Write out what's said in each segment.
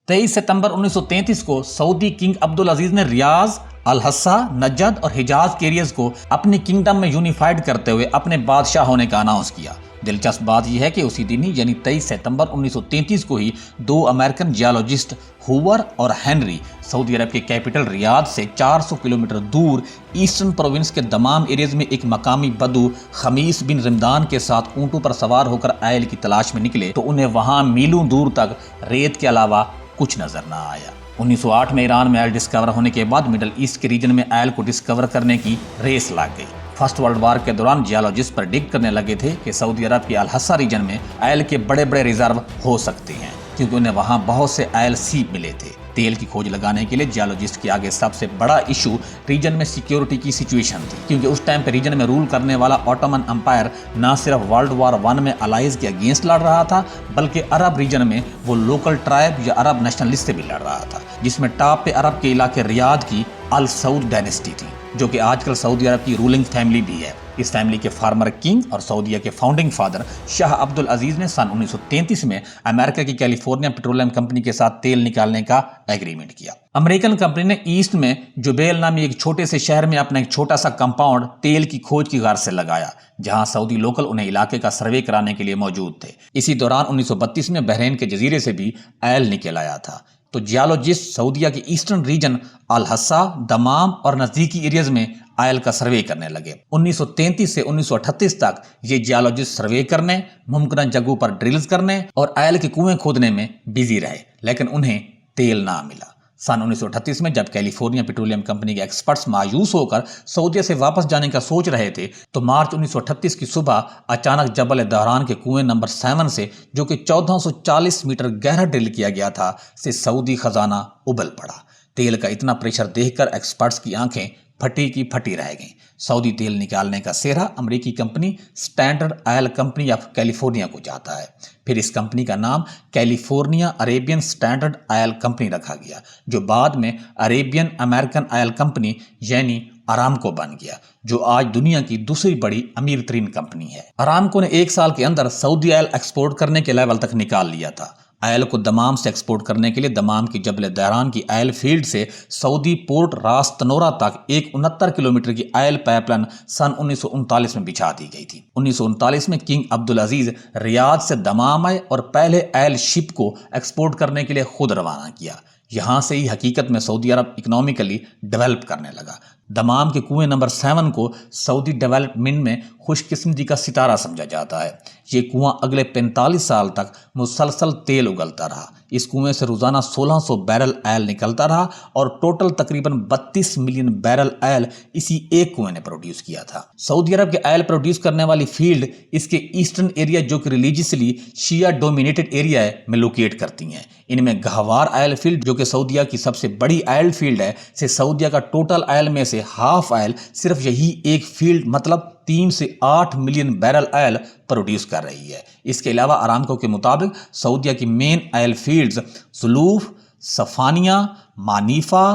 23 ستمبر 1933 کو سعودی کنگ عبدالعزیز نے ریاض، الحصہ، نجد اور حجاز کے ایریز کو اپنی کنگڈم میں یونیفائیڈ کرتے ہوئے اپنے بادشاہ ہونے کا اناؤنس کیا۔ دلچسپ بات یہ ہے کہ اسی دن ہی یعنی 23 ستمبر 1933 کو ہی دو امریکن جیولوجسٹ ہوور اور ہنری سعودی عرب کے کیپٹل ریاض سے 400 کلومیٹر دور ایسٹرن پروونس کے دمام ایریز میں ایک مقامی بدو خمیس بن رمدان کے ساتھ اونٹوں پر سوار ہو کر آئل کی تلاش میں نکلے تو انہیں وہاں میلوں دور تک ریت کے علاوہ کچھ نظر نہ آیا۔ 1908 میں ایران میں آئل ڈسکور ہونے کے بعد مڈل ایسٹ کے ریجن میں آئل کو ڈسکور کرنے کی ریس لگ گئی۔ فرسٹ ورلڈ وار کے دوران جیولوجسٹ پریڈکٹ کرنے لگے تھے کہ سعودی عرب کے الحصہ ریجن میں آئل کے بڑے بڑے ریزرو ہو سکتے ہیں، کیونکہ انہیں وہاں بہت سے آئل سیپ ملے تھے۔ تیل کی کھوج لگانے کے لیے جیولوجسٹ کے آگے سب سے بڑا ایشو ریجن میں سیکیورٹی کی سچویشن تھی، کیونکہ اس ٹائم پہ ریجن میں رول کرنے والا آٹومن امپائر نہ صرف ورلڈ وار 1 میں الائز کے اگینسٹ لڑ رہا تھا، بلکہ عرب ریجن میں وہ لوکل ٹرائب یا عرب نیشنلسٹ سے بھی لڑ رہا تھا، جس میں ٹاپ پہ عرب کے علاقے ریاض کی السعود ڈائنیسٹی تھی، جو کہ آج کل سعودی عرب کی رولنگ فیملی بھی ہے۔ اس فیملی کے فارمر کنگ اور سعودیہ کے فاؤنڈنگ فادر شاہ عبدالعزیز نے سن 1933 میں امریکہ کی کیلیفورنیا پیٹرولیم کمپنی کے ساتھ تیل نکالنے کا ایگریمنٹ کیا۔ امریکن کمپنی نے ایسٹ میں جبیل نامی ایک چھوٹے سے شہر میں اپنا ایک چھوٹا سا کمپاؤنڈ تیل کی کھوج کی غرض سے لگایا، جہاں سعودی لوکل انہیں علاقے کا سروے کرانے کے لیے موجود تھے۔ اسی دوران 1932 میں بحرین کے جزیرے سے بھی آئل نکل آیا تھا، تو جیولوجسٹ سعودیہ کے ایسٹرن ریجن الحصہ، دمام اور نزدیکی ایریز میں آئل کا سروے کرنے لگے۔ 1933 سے 1938 تک یہ جیولوجسٹ سروے کرنے، ممکنہ جگہوں پر ڈرلز کرنے اور آئل کے کنویں کھودنے میں بزی رہے، لیکن انہیں تیل نہ ملا۔ سن 1938 میں جب کیلیفورنیا پیٹرولیم کمپنی کے ایکسپرٹس مایوس ہو کر سعودیہ سے واپس جانے کا سوچ رہے تھے تو مارچ 1938 کی صبح اچانک جبل دہران کے کنویں نمبر 7 سے، جو کہ 1440 میٹر گہرا ڈرل کیا گیا تھا، سے سعودی خزانہ ابل پڑا۔ تیل کا اتنا پریشر دیکھ کر ایکسپرٹس کی آنکھیں پھٹی کی پھٹی رہ گئیں۔ سعودی تیل نکالنے کا سہرا امریکی company standard oil company of California کو جاتا ہے۔ پھر اس کمپنی کا نام California Arabian standard oil company رکھا گیا، جو بعد میں عربین امریکن آئل کمپنی یعنی ارامکو بن گیا، جو آج دنیا کی دوسری بڑی امیر ترین کمپنی ہے۔ ارامکو نے ایک سال کے اندر سعودی آئل ایکسپورٹ کرنے کے لیول تک نکال لیا تھا۔ آئل کو دمام سے ایکسپورٹ کرنے کے لیے دمام کی جبل دہران کی آئل فیلڈ سے سعودی پورٹ راس تنورہ تک ایک 69 کلومیٹر کی آئل پائپ لائن سن 1939 میں بچھا دی گئی تھی۔ 1939 میں کنگ عبدالعزیز ریاض سے دمام آئے اور پہلے آئل شپ کو ایکسپورٹ کرنے کے لیے خود روانہ کیا۔ یہاں سے ہی حقیقت میں سعودی عرب اکنامیکلی ڈیولپ کرنے لگا۔ دمام کے کنویں نمبر 7 کو سعودی ڈیولپمنٹ میں خوش قسمتی کا ستارہ سمجھا جاتا ہے۔ یہ کنواں اگلے 45 سال تک مسلسل تیل اگلتا رہا۔ اس کنویں سے روزانہ 1600 بیرل آئل نکلتا رہا اور ٹوٹل تقریباً 32 ملین بیرل آئل اسی ایک کنویں نے پروڈیوس کیا تھا۔ سعودی عرب کے آئل پروڈیوس کرنے والی فیلڈ اس کے ایسٹرن ایریا، جو کہ ریلیجیسلی شیعہ ڈومینیٹڈ ایریا ہے، میں لوکیٹ کرتی ہیں۔ ان میں گہوار آئل فیلڈ، جو کہ سعودیہ کی سب سے بڑی آئل فیلڈ ہے، سے سعودیہ کا ٹوٹل آئل میں سے ہاف آئل صرف یہی ایک فیلڈ مطلب 3 سے 8 ملین بیرل آئل پروڈیوس کر رہی ہے۔ اس کے علاوہ ارامکو کے مطابق سعودیہ کی مین آئل فیلڈز زلوف، صفانیہ، مانیفا،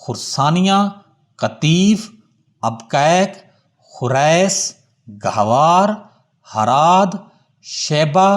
خرسانیہ، قطیف، ابقیق، خریس، گہوار، ہراد، شیبہ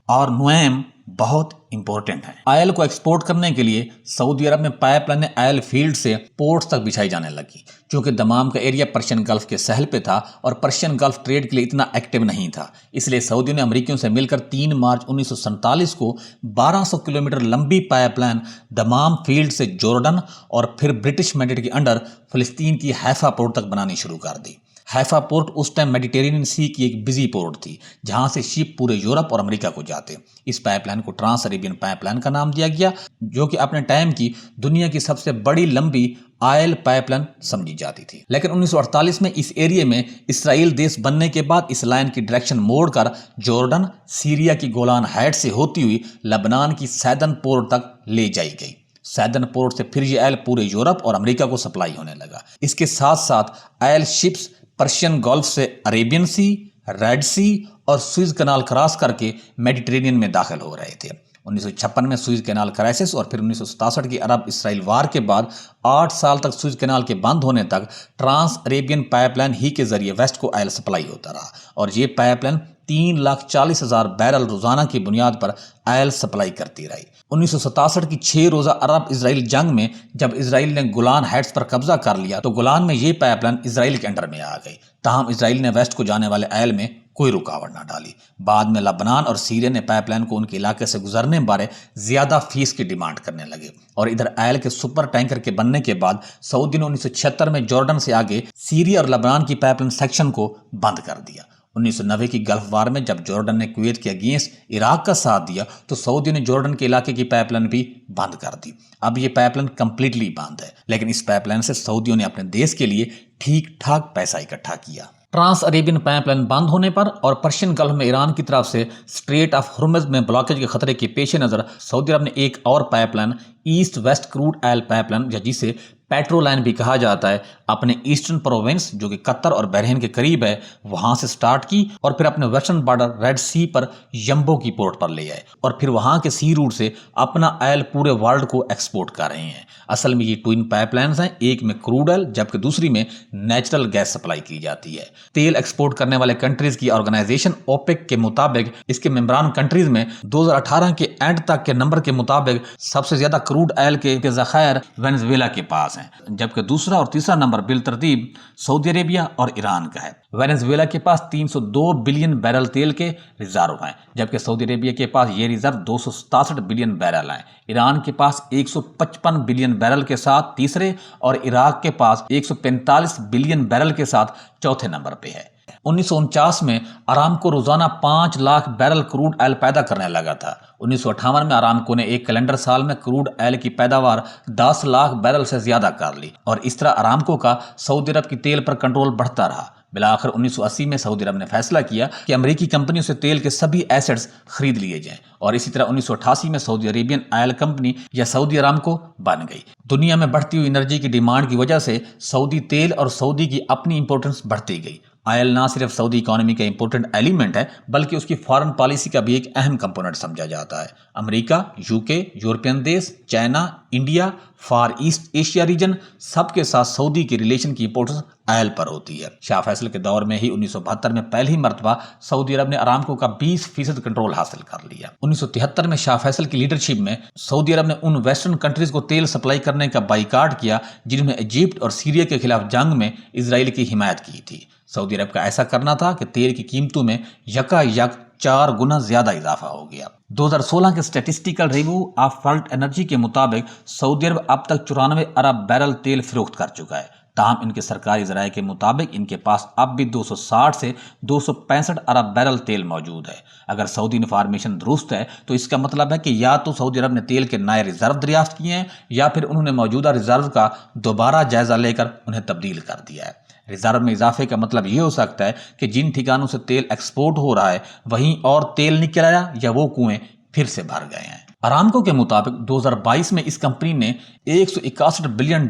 اور نویم بہت امپورٹنٹ ہیں۔ آئل کو ایکسپورٹ کرنے کے لیے سعودی عرب میں پائپ لائنیں آئل فیلڈ سے پورٹس تک بچھائی جانے لگی، چونکہ دمام کا ایریا پرشین گلف کے ساحل پہ تھا اور پرشین گلف ٹریڈ کے لیے اتنا ایکٹیو نہیں تھا۔ اس لیے سعودیوں نے امریکیوں سے مل کر 3 مارچ 1947 کو 1200 کلومیٹر لمبی پائپ لائن دمام فیلڈ سے جورڈن اور پھر برٹش مینڈیٹ کے انڈر فلسطین کی حیفا پورٹ تک بنانی شروع کر دی۔ حیفا پورٹ اس ٹائم میڈیٹرینین سی کی ایک بزی پورٹ تھی، جہاں سے شپ پورے یورپ اور امریکہ کو جاتے۔ اس پائپ لائن کو ٹرانس عربین پائپ لائن کا نام دیا گیا، جو کہ اپنے ٹائم کی دنیا کی سب سے بڑی لمبی آئل پائپ لائن سمجھی جاتی تھی۔ لیکن 1948 میں اس ایریا میں اسرائیل دیش بننے کے بعد اس لائن کی ڈائریکشن موڑ کر جورڈن، سیریا کی گولان ہائٹ سے ہوتی ہوئی لبنان کی سیدن پورٹ تک لے جائی گئی۔ سیدن پورٹ سے پھر یہ آئل پورے یورپ اور امریکہ کو سپلائی ہونے لگا۔ اس کے ساتھ ساتھ آئل شپس پرشین گلف سے عربین سی، ریڈ سی اور سوئز کنال کراس کر کے میڈیٹرینین میں داخل ہو رہے تھے۔ 1956 میں سوئز کینال کرائسس اور پھر 1967 کی عرب اسرائیل وار کے بعد 8 سال تک سوئز کینال کے بند ہونے تک ٹرانس عریبین پائپ لائن ہی کے ذریعے ویسٹ کو آئل سپلائی ہوتا رہا، اور یہ پائپ لائن 3,40,000 بیرل روزانہ کی بنیاد پر آئل سپلائی کرتی رہی۔ 1967 کی 6 روزہ عرب اسرائیل جنگ میں جب اسرائیل نے گولان ہائٹس پر قبضہ کر لیا تو گولان میں یہ پائپ لائن اسرائیل کے انڈر میں آ گئی، تاہم اسرائیل نے ویسٹ کو جانے والے آئل میں کوئی رکاوٹ نہ ڈالی۔ بعد میں لبنان اور سیریا نے پائپ لائن کو ان کے علاقے سے گزرنے بارے زیادہ فیس کی ڈیمانڈ کرنے لگے، اور ادھر آئل کے سپر ٹینکر کے بننے کے بعد سعودی نے 1976 میں جارڈن سے آگے سیریا اور لبنان کی پائپ لائن سیکشن کو بند کر دیا۔ 1990 کی گلف وار میں جب جارڈن نے کویت کے اگینسٹ عراق کا ساتھ دیا تو سعودی نے جارڈن کے علاقے کی پائپ لائن بھی بند کر دی۔ اب یہ پائپ لائن کمپلیٹلی بند ہے، لیکن اس پائپ لائن سے سعودیوں نے اپنے دیش کے لیے ٹھیک ٹھاک پیسہ اکٹھا کیا۔ ٹرانس عریبین پائپ لائن بند ہونے پر اور پرشین گلف میں ایران کی طرف سے اسٹریٹ آف ہرمز میں بلاکیج کے خطرے کے پیش نظر سعودی عرب نے ایک اور pipe line east west crude oil pipe line, یا جسے پیٹرو لائن بھی کہا جاتا ہے، اپنے ایسٹرن پروونس جو کہ قطر اور بحرین کے قریب ہے وہاں سے سٹارٹ کی اور پھر اپنے ویسٹرن بارڈر ریڈ سی پر یمبو کی پورٹ پر لے آئے، اور پھر وہاں کے سی روٹ سے اپنا آئل پورے ورلڈ کو ایکسپورٹ کر رہے ہیں۔ اصل میں یہ ٹوئن پائپ لائنز ہیں، ایک میں کروڈ آئل جبکہ دوسری میں نیچرل گیس سپلائی کی جاتی ہے۔ تیل ایکسپورٹ کرنے والے کنٹریز کی آرگنائزیشن اوپیک کے مطابق اس کے ممبران کنٹریز میں 2018 کے اینڈ تک کے نمبر کے مطابق سب سے زیادہ کروڈ آئل کے ذخائر وینزویلا کے پاس ہیں، جبکہ دوسرا اور تیسرا نمبر بالترتیب سعودی عربیہ اور ایران کا ہے۔ وینزویلا کے پاس 302 بلین بیرل تیل کے ریزرو ہیں، جبکہ سعودی عربیہ کے پاس یہ ریزرو 267 بلین بیرل ہیں۔ ایران کے پاس 155 بلین بیرل کے ساتھ تیسرے اور عراق کے پاس 145 بلین بیرل کے ساتھ چوتھے نمبر پہ ہے۔ 1949 میں ارامکو روزانہ 5 لاکھ بیرل کروڈ آئل پیدا کرنے لگا تھا۔ 1958 میں ارامکو نے ایک کیلنڈر سال میں کروڈ آئل کی پیداوار 10 لاکھ بیرل سے زیادہ کر لی، اور اس طرح ارامکو کا سعودی عرب کی تیل پر کنٹرول بڑھتا رہا۔ بالآخر 1980 میں سعودی عرب نے فیصلہ کیا کہ امریکی کمپنیوں سے تیل کے سبھی ایسٹس خرید لیے جائیں، اور اسی طرح 1988 میں سعودی عربین آئل کمپنی یا سعودی ارامکو بن گئی۔ دنیا میں بڑھتی ہوئی انرجی کی ڈیمانڈ کی وجہ سے سعودی تیل اور سعودی کی اپنی امپورٹنس بڑھتی گئی۔ آئل نہ صرف سعودی اکانومی کا امپورٹنٹ ایلیمنٹ ہے بلکہ اس کی فارن پالیسی کا بھی ایک اہم کمپوننٹ سمجھا جاتا ہے۔ امریکہ، UK، یورپین دیش، China, India, Far East Asia region سب کے ساتھ سعودی کی ریلیشن کی امپورٹنس آئل پر ہوتی ہے۔ شاہ فیصل کے دور میں ہی 1972 میں پہلی مرتبہ سعودی عرب نے ارامکو کا 20% کنٹرول حاصل کر لیا۔ 1973 میں شاہ فیصل کی لیڈرشپ میں سعودی عرب نے ان ویسٹرن کنٹریز کو تیل سپلائی کرنے کا بائیکاٹ کیا جنہوں نے ایجپٹ اور سیریا کے خلاف جنگ میں اسرائیل کی حمایت کی تھی۔ سعودی عرب کا ایسا کرنا تھا کہ تیل کی قیمتوں میں یکا یک 4 گنا زیادہ اضافہ ہو گیا۔ 2016 کے statistical review of world energy کے مطابق سعودی عرب اب تک 94 ارب بیرل تیل فروخت کر چکا ہے، تاہم ان کے سرکاری ذرائع کے مطابق ان کے پاس اب بھی 260 سے 265 ارب بیرل تیل موجود ہے۔ اگر سعودی انفارمیشن درست ہے تو اس کا مطلب ہے کہ یا تو سعودی عرب نے تیل کے نئے ریزرو دریافت کیے ہیں یا پھر انہوں نے موجودہ ریزرو کا دوبارہ جائزہ لے کر انہیں تبدیل کر دیا ہے۔ ریزرو میں اضافے کا مطلب یہ ہو سکتا ہے کہ جن ٹھکانوں سے تیل ایکسپورٹ ہو رہا ہے وہیں اور تیل نکل آیا یا وہ کنویں پھر سے بھر گئے ہیں۔ ارامکو کے مطابق 2022 میں اس کمپنی نے $161 بلین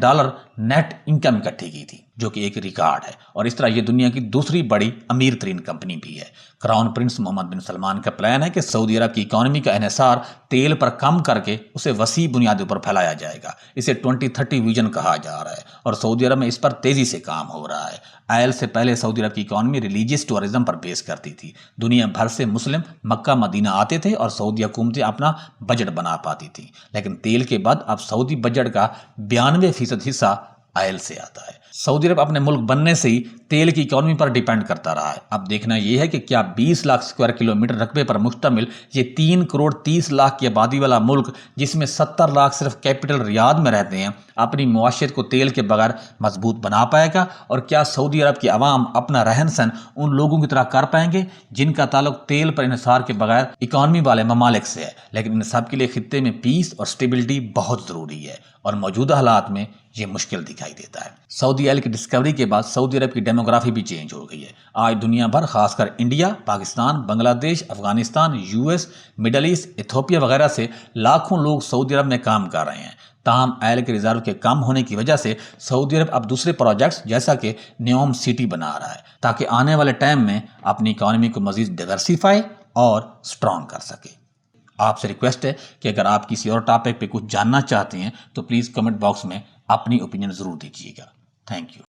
نیٹ انکم اکٹھی کی تھی، جو کہ ایک ریکارڈ ہے، اور اس طرح یہ دنیا کی دوسری بڑی امیر ترین کمپنی بھی ہے۔ کراؤن پرنس محمد بن سلمان کا پلان ہے کہ سعودی عرب کی اکانومی کا انحصار تیل پر کم کر کے اسے وسیع بنیادوں پر پھیلایا جائے گا۔ اسے 2030 ویژن کہا جا رہا ہے، اور سعودی عرب میں اس پر تیزی سے کام ہو رہا ہے۔ آئل سے پہلے سعودی عرب کی اکانومی ریلیجیس ٹورزم پر بیس کرتی تھی۔ دنیا بھر سے مسلم مکہ مدینہ آتے تھے اور سعودی حکومتیں اپنا بجٹ بنا پاتی تھیں، لیکن تیل کے بعد اب سعودی بجٹ کا 92% حصہ آئل سے آتا ہے۔ سعودی عرب اپنے ملک بننے سے ہی تیل کی اکانومی پر ڈیپینڈ کرتا رہا ہے۔ اب دیکھنا یہ ہے کہ کیا 20 لاکھ اسکوائر کلومیٹر رقبے پر مشتمل یہ 3 کروڑ 30 لاکھ کی آبادی والا ملک، جس میں 70 لاکھ صرف کیپٹل ریاض میں رہتے ہیں، اپنی معاشیت کو تیل کے بغیر مضبوط بنا پائے گا؟ اور کیا سعودی عرب کے عوام اپنا رہن سہن ان لوگوں کی طرح کر پائیں گے جن کا تعلق تیل پر انحصار کے بغیر اکانومی والے ممالک سے ہے؟ لیکن ان سب کے لیے خطے میں پیس اور سٹیبلٹی بہت ضروری ہے، اور موجودہ حالات میں یہ مشکل دکھائی دیتا ہے۔ سعودی آئل کی ڈسکوری کے بعد سعودی عرب کی ڈیموگرافی بھی چینج ہو گئی ہے۔ آج دنیا بھر، خاص کر India, Pakistan, Bangladesh, Afghanistan, US، Middle East, Ethiopia وغیرہ سے لاکھوں لوگ سعودی عرب میں کام کر رہے ہیں۔ تاہم آئل کے ریزرو کے کم ہونے کی وجہ سے سعودی عرب اب دوسرے پروجیکٹس جیسا کہ نیوم سٹی بنا رہا ہے تاکہ آنے والے ٹائم میں اپنی اکانومی کو مزید ڈائیورسیفائی اور سٹرانگ کر سکے۔ آپ سے ریکویسٹ ہے کہ اگر آپ کسی اور ٹاپک پہ کچھ جاننا چاہتے ہیں تو پلیز کمنٹ باکس میں اپنی اوپینین ضرور دیجیے گا. Thank you.